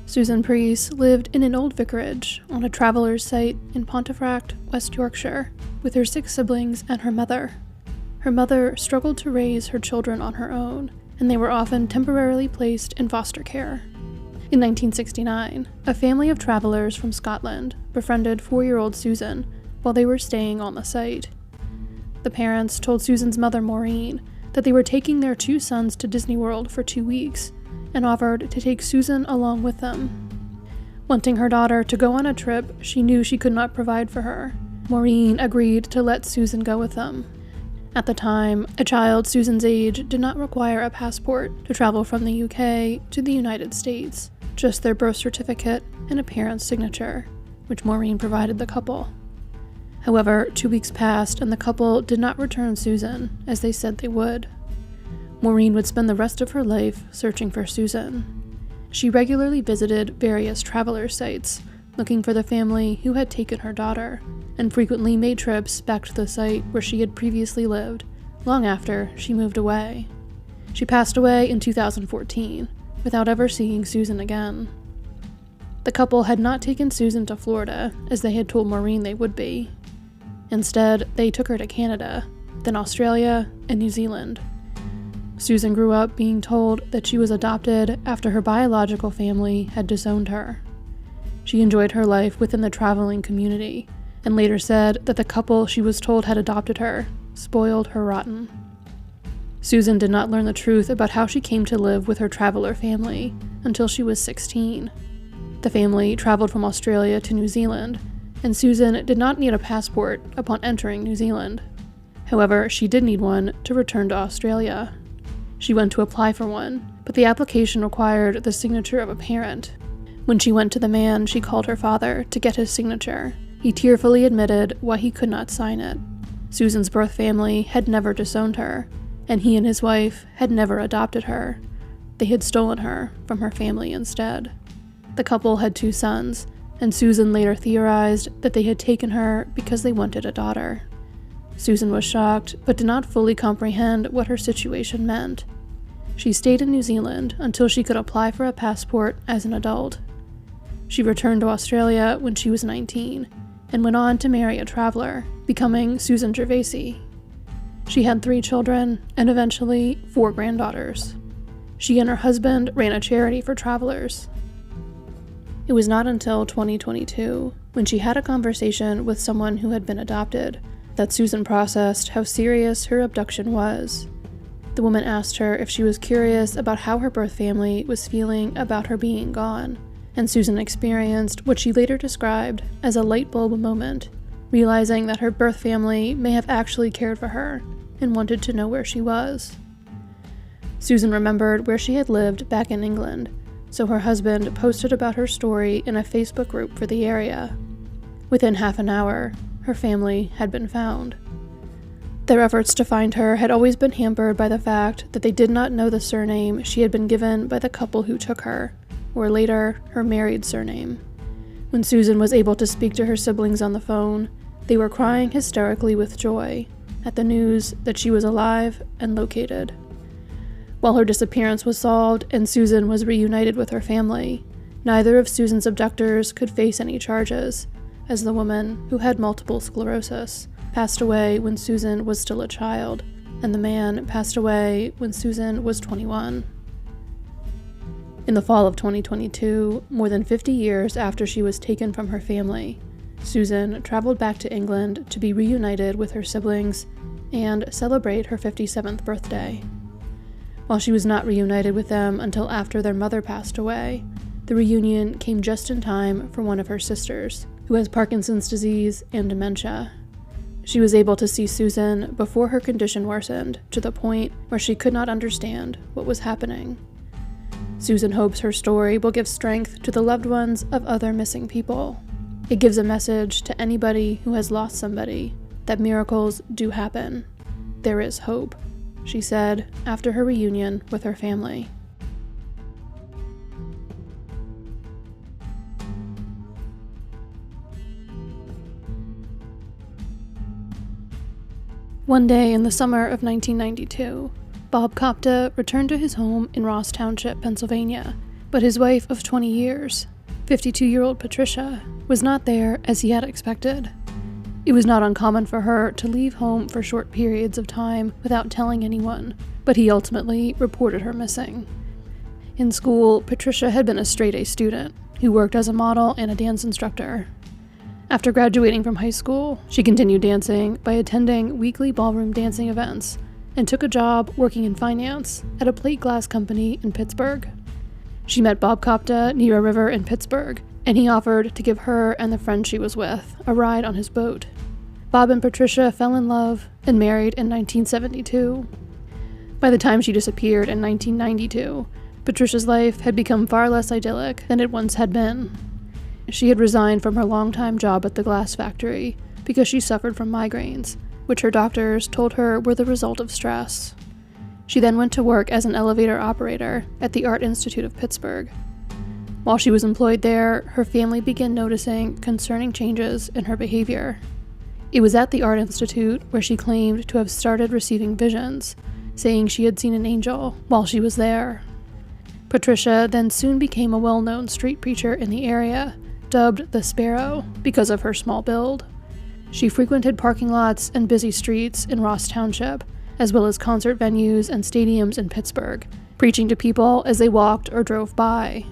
Susan Preece lived in an old vicarage on a traveler's site in Pontefract, West Yorkshire, with her 6 siblings and her mother. Her mother struggled to raise her children on her own, and they were often temporarily placed in foster care. In 1969, a family of travelers from Scotland befriended 4-year-old Susan while they were staying on the site. The parents told Susan's mother, Maureen, that they were taking their 2 sons to Disney World for 2 weeks and offered to take Susan along with them. Wanting her daughter to go on a trip she knew she could not provide for her, Maureen agreed to let Susan go with them. At the time, a child Susan's age did not require a passport to travel from the UK to the United States, just their birth certificate and a parent's signature, which Maureen provided the couple. However, 2 weeks passed and the couple did not return Susan, as they said they would. Maureen would spend the rest of her life searching for Susan. She regularly visited various traveler sites, looking for the family who had taken her daughter, and frequently made trips back to the site where she had previously lived, long after she moved away. She passed away in 2014, without ever seeing Susan again. The couple had not taken Susan to Florida, as they had told Maureen they would be. Instead, they took her to Canada, then Australia, and New Zealand. Susan grew up being told that she was adopted after her biological family had disowned her. She enjoyed her life within the traveling community, and later said that the couple she was told had adopted her spoiled her rotten. Susan did not learn the truth about how she came to live with her traveler family until she was 16. The family traveled from Australia to New Zealand, and Susan did not need a passport upon entering New Zealand. However, she did need one to return to Australia. She went to apply for one, but the application required the signature of a parent. When she went to the man she called her father to get his signature, he tearfully admitted why he could not sign it. Susan's birth family had never disowned her, and he and his wife had never adopted her. They had stolen her from her family instead. The couple had 2 sons, and Susan later theorized that they had taken her because they wanted a daughter. Susan was shocked, but did not fully comprehend what her situation meant. She stayed in New Zealand until she could apply for a passport as an adult. She returned to Australia when she was 19, and went on to marry a traveler, becoming Susan Gervasi. She had 3 children, and eventually 4 granddaughters. She and her husband ran a charity for travelers. It was not until 2022, when she had a conversation with someone who had been adopted, that Susan processed how serious her abduction was. The woman asked her if she was curious about how her birth family was feeling about her being gone, and Susan experienced what she later described as a light bulb moment, realizing that her birth family may have actually cared for her and wanted to know where she was. Susan remembered where she had lived back in England, so her husband posted about her story in a Facebook group for the area. Within half an hour, her family had been found. Their efforts to find her had always been hampered by the fact that they did not know the surname she had been given by the couple who took her, or later, her married surname. When Susan was able to speak to her siblings on the phone, they were crying hysterically with joy at the news that she was alive and located. While her disappearance was solved and Susan was reunited with her family, neither of Susan's abductors could face any charges, as the woman, who had multiple sclerosis, passed away when Susan was still a child, and the man passed away when Susan was 21. In the fall of 2022, more than 50 years after she was taken from her family, Susan traveled back to England to be reunited with her siblings and celebrate her 57th birthday. While she was not reunited with them until after their mother passed away, the reunion came just in time for one of her sisters, who has Parkinson's disease and dementia. She was able to see Susan before her condition worsened to the point where she could not understand what was happening. Susan hopes her story will give strength to the loved ones of other missing people. It gives a message to anybody who has lost somebody that miracles do happen. There is hope, she said after her reunion with her family. One day in the summer of 1992, Bob Kopta returned to his home in Ross Township, Pennsylvania, But his wife of 20 years, 52-year-old Patricia, was not there as he had expected. It was not uncommon for her to leave home for short periods of time without telling anyone, but he ultimately reported her missing. In school, Patricia had been a straight-A student who worked as a model and a dance instructor. After graduating from high school, she continued dancing by attending weekly ballroom dancing events and took a job working in finance at a plate glass company in Pittsburgh. She met Bob Kopta near a river in Pittsburgh, and he offered to give her and the friend she was with a ride on his boat. Bob and Patricia fell in love and married in 1972. By the time she disappeared in 1992, Patricia's life had become far less idyllic than it once had been. She had resigned from her longtime job at the glass factory because she suffered from migraines, which her doctors told her were the result of stress. She then went to work as an elevator operator at the Art Institute of Pittsburgh. While she was employed there, her family began noticing concerning changes in her behavior. It was at the Art Institute where she claimed to have started receiving visions, saying she had seen an angel while she was there. Patricia then soon became a well-known street preacher in the area, dubbed the Sparrow because of her small build. She frequented parking lots and busy streets in Ross Township, as well as concert venues and stadiums in Pittsburgh, preaching to people as they walked or drove by.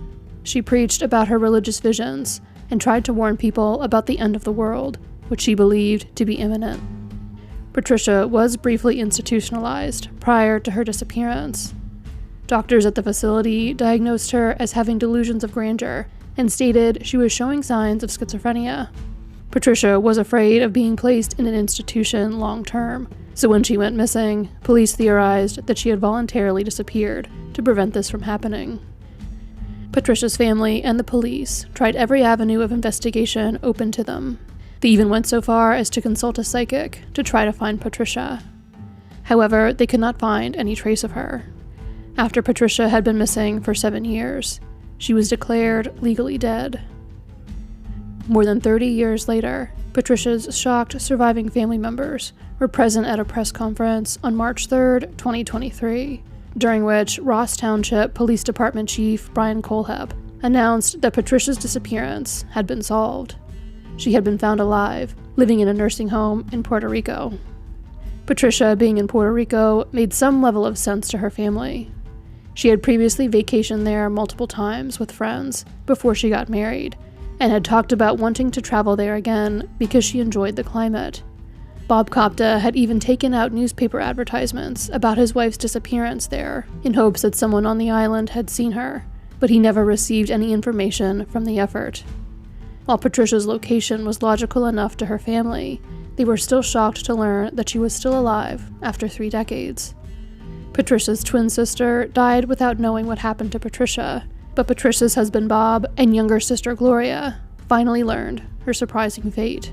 She preached about her religious visions and tried to warn people about the end of the world, which she believed to be imminent. Patricia was briefly institutionalized prior to her disappearance. Doctors at the facility diagnosed her as having delusions of grandeur and stated she was showing signs of schizophrenia. Patricia was afraid of being placed in an institution long-term, so when she went missing, police theorized that she had voluntarily disappeared to prevent this from happening. Patricia's family and the police tried every avenue of investigation open to them. They even went so far as to consult a psychic to try to find Patricia. However, they could not find any trace of her. After Patricia had been missing for 7 years, she was declared legally dead. More than 30 years later, Patricia's shocked surviving family members were present at a press conference on March 3, 2023, during which Ross Township Police Department Chief Brian Coleheb announced that Patricia's disappearance had been solved. She had been found alive, living in a nursing home in Puerto Rico. Patricia being in Puerto Rico made some level of sense to her family. She had previously vacationed there multiple times with friends before she got married, and had talked about wanting to travel there again because she enjoyed the climate. Bob Kopta had even taken out newspaper advertisements about his wife's disappearance there in hopes that someone on the island had seen her, but he never received any information from the effort. While Patricia's location was logical enough to her family, they were still shocked to learn that she was still alive after 3 decades. Patricia's twin sister died without knowing what happened to Patricia, but Patricia's husband Bob and younger sister Gloria finally learned her surprising fate.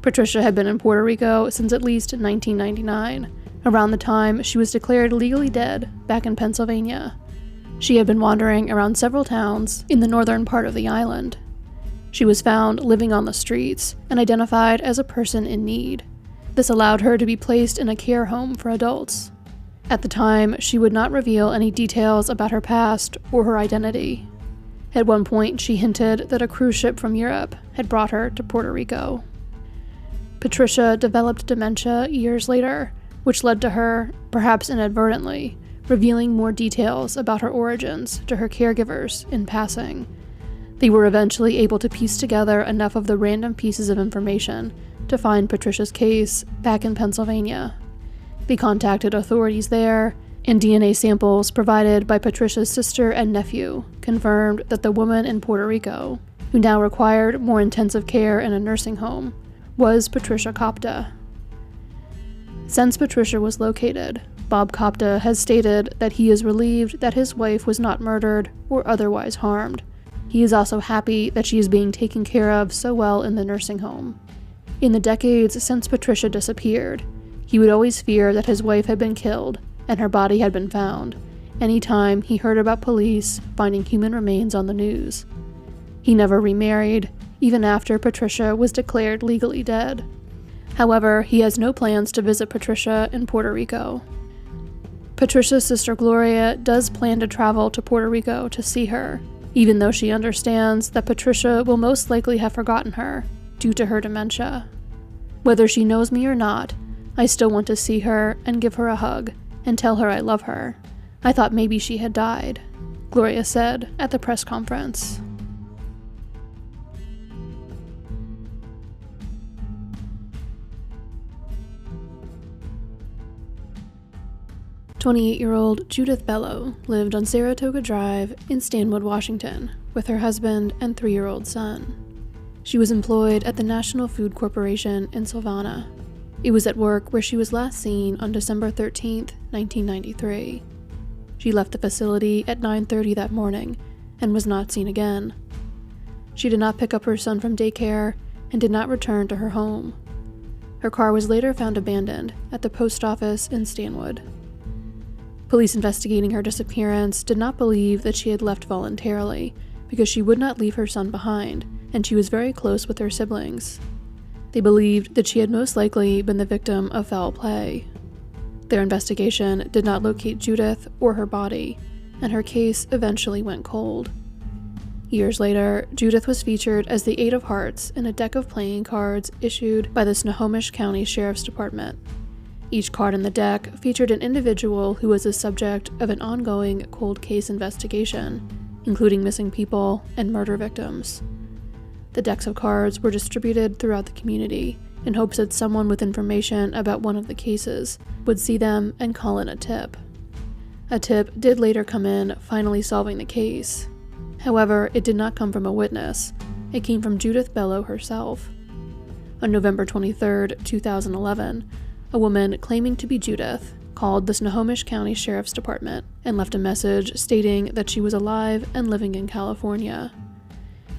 Patricia had been in Puerto Rico since at least 1999, around the time she was declared legally dead back in Pennsylvania. She had been wandering around several towns in the northern part of the island. She was found living on the streets and identified as a person in need. This allowed her to be placed in a care home for adults. At the time, she would not reveal any details about her past or her identity. At one point, she hinted that a cruise ship from Europe had brought her to Puerto Rico. Patricia developed dementia years later, which led to her, perhaps inadvertently, revealing more details about her origins to her caregivers in passing. They were eventually able to piece together enough of the random pieces of information to find Patricia's case back in Pennsylvania. They contacted authorities there, and DNA samples provided by Patricia's sister and nephew confirmed that the woman in Puerto Rico, who now required more intensive care in a nursing home, was Patricia Kopta. Since Patricia was located, Bob Kopta has stated that he is relieved that his wife was not murdered or otherwise harmed. He is also happy that she is being taken care of so well in the nursing home. In the decades since Patricia disappeared, he would always fear that his wife had been killed and her body had been found anytime he heard about police finding human remains on the news. He never remarried, even after Patricia was declared legally dead. However, he has no plans to visit Patricia in Puerto Rico. Patricia's sister Gloria does plan to travel to Puerto Rico to see her, even though she understands that Patricia will most likely have forgotten her due to her dementia. Whether she knows me or not, I still want to see her and give her a hug and tell her I love her. I thought maybe she had died, Gloria said at the press conference. "28-year-old Judith Bello lived on Saratoga Drive in Stanwood, Washington, with her husband and 3-year-old son. She was employed at the National Food Corporation in Savannah. It was at work where she was last seen on December 13, 1993. She left the facility at 9:30 that morning and was not seen again. She did not pick up her son from daycare and did not return to her home. Her car was later found abandoned at the post office in Stanwood. Police investigating her disappearance did not believe that she had left voluntarily because she would not leave her son behind, and she was very close with her siblings. They believed that she had most likely been the victim of foul play. Their investigation did not locate Judith or her body, and her case eventually went cold. Years later, Judith was featured as the 8 of Hearts in a deck of playing cards issued by the Snohomish County Sheriff's Department. Each card in the deck featured an individual who was the subject of an ongoing cold case investigation, including missing people and murder victims. The decks of cards were distributed throughout the community in hopes that someone with information about one of the cases would see them and call in a tip. A tip did later come in, finally solving the case. However, it did not come from a witness. It came from Judith Bello herself. On November 23, 2011, a woman claiming to be Judith called the Snohomish County Sheriff's Department and left a message stating that she was alive and living in California.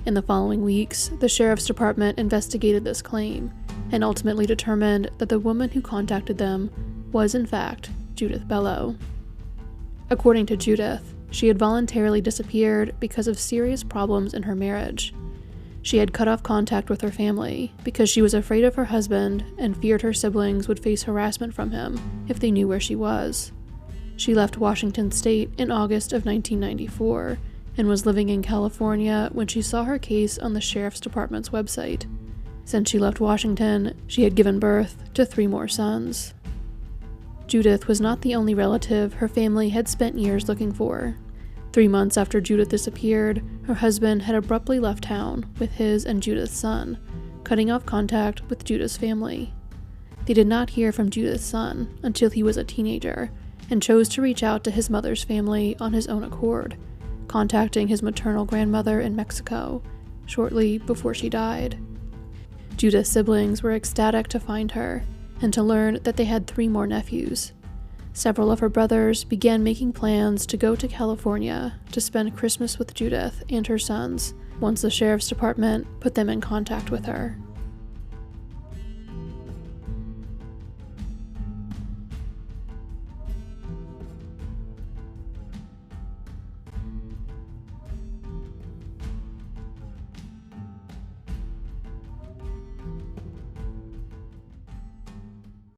In the following weeks, the Sheriff's Department investigated this claim and ultimately determined that the woman who contacted them was, in fact, Judith Bello. According to Judith, she had voluntarily disappeared because of serious problems in her marriage. She had cut off contact with her family because she was afraid of her husband and feared her siblings would face harassment from him if they knew where she was. She left Washington State in August of 1994 and was living in California when she saw her case on the Sheriff's Department's website. Since she left Washington, she had given birth to 3 more sons. Judith was not the only relative her family had spent years looking for. 3 months after Judith disappeared, her husband had abruptly left town with his and Judith's son, cutting off contact with Judith's family. They did not hear from Judith's son until he was a teenager, and chose to reach out to his mother's family on his own accord, contacting his maternal grandmother in Mexico shortly before she died. Judith's siblings were ecstatic to find her, and to learn that they had 3 more nephews. Several of her brothers began making plans to go to California to spend Christmas with Judith and her sons once the Sheriff's Department put them in contact with her.